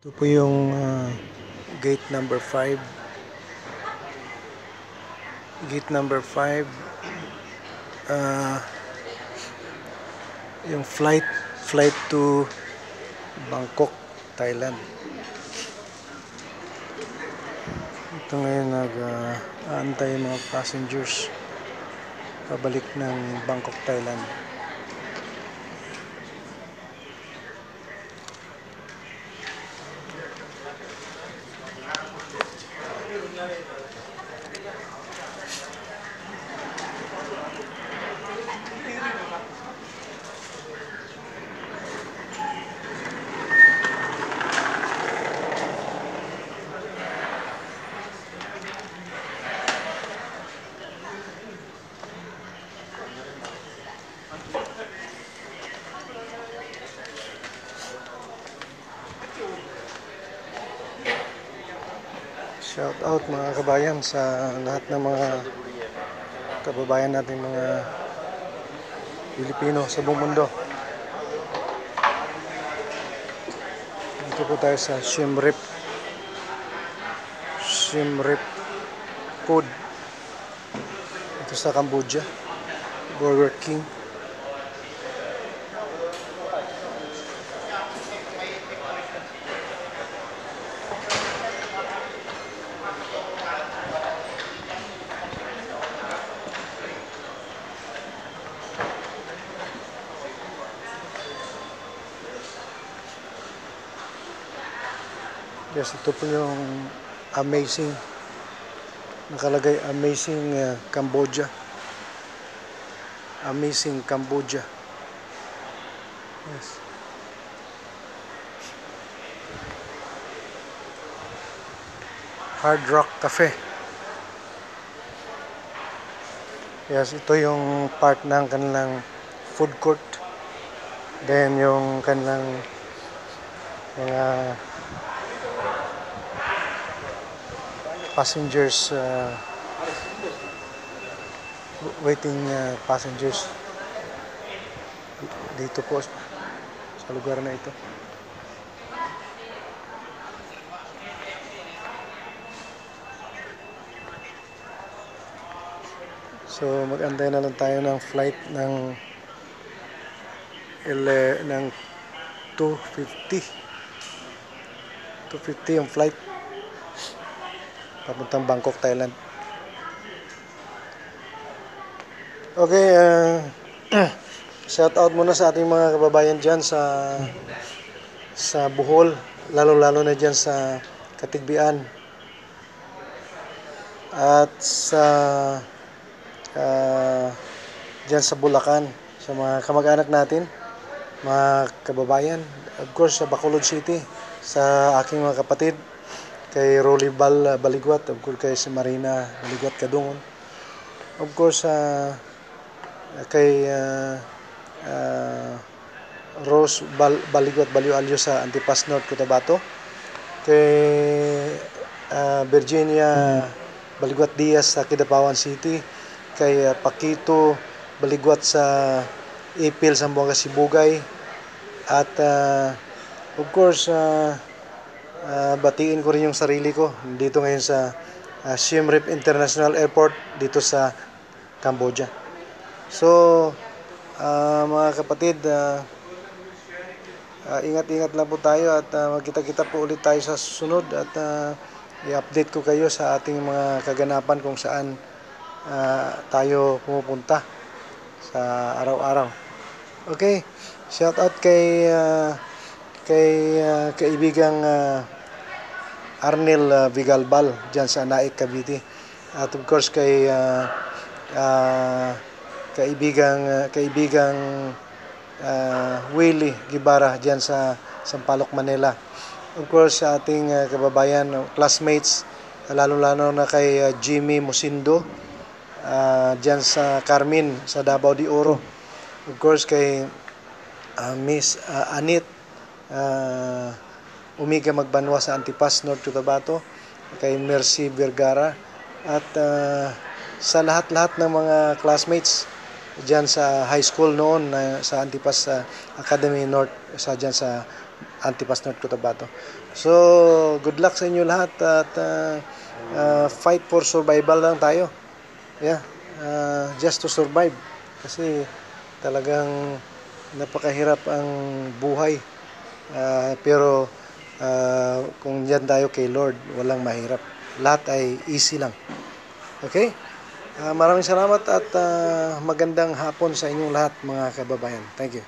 Ito po yung gate number 5. Gate number 5. Yung flight to Bangkok, Thailand. Ito ngayon nag-aantay mga passengers pabalik ng Bangkok, Thailand. Shout out mga kabayan sa lahat ng mga kababayan natin, mga Pilipino sa buong mundo. Dito po tayo sa Siem Reap Food. Ito sa Cambodia, Burger King. Yes, ito po yung amazing, nakalagay amazing Cambodia. Amazing Cambodia. Yes. Hard Rock Cafe. Yes, ito yung part ng kanilang food court. Then yung kanilang mga passengers, waiting passengers dito po sa lugar na ito. So mag-antay na lang tayo ng flight ng 2:50 yung flight papuntang Bangkok, Thailand. Okay, shout out muna sa ating mga kababayan dyan sa Bohol, lalo na dyan sa Katigbian at sa dyan sa Bulacan, sa mga kamag-anak natin, mga kababayan. Of course sa Bacolod City, sa aking mga kapatid, kay Rolly Baligwat, of course kay si Marina Baligwat Kadungon, of course kay Rose Baligwat Baliw-Alyo sa Antipas North, Cotabato, kay Virginia Baligwat Diaz sa Kidapawan City, kay Paquito Baligwat sa Ipil, Zamboanga, Sibugay, at of course batiin ko rin yung sarili ko dito ngayon sa Siem Reap International Airport dito sa Cambodia. So mga kapatid, ingat-ingat lang po tayo at magkita-kita po ulit tayo sa susunod at i-update ko kayo sa ating mga kaganapan kung saan tayo pumupunta sa araw-araw. Okay, shout out kay kaibigang Arnel Vigalbal dyan sa Naik, Cavite, at of course kay kaibigang Willie Gibara dyan sa Sampaloc, Manila. Of course sa ating kababayan, classmates, lalo na kay Jimmy Musindo dyan sa Carmen sa Davao de Oro. Of course kay Miss Anit Umiga Magbanwa sa Antipas North, Cotabato, kay Mercy Vergara, at sa lahat ng mga classmates dyan sa high school noon sa Antipas Academy North, sa dyan sa Antipas North Cotabato. So, good luck sa inyo lahat at fight for survival lang tayo. Yeah, just to survive. Kasi talagang napakahirap ang buhay. Pero kung diyan tayo kay Lord, walang mahirap. Lahat ay easy lang. Okay? Maraming salamat at magandang hapon sa inyong lahat mga kababayan. Thank you.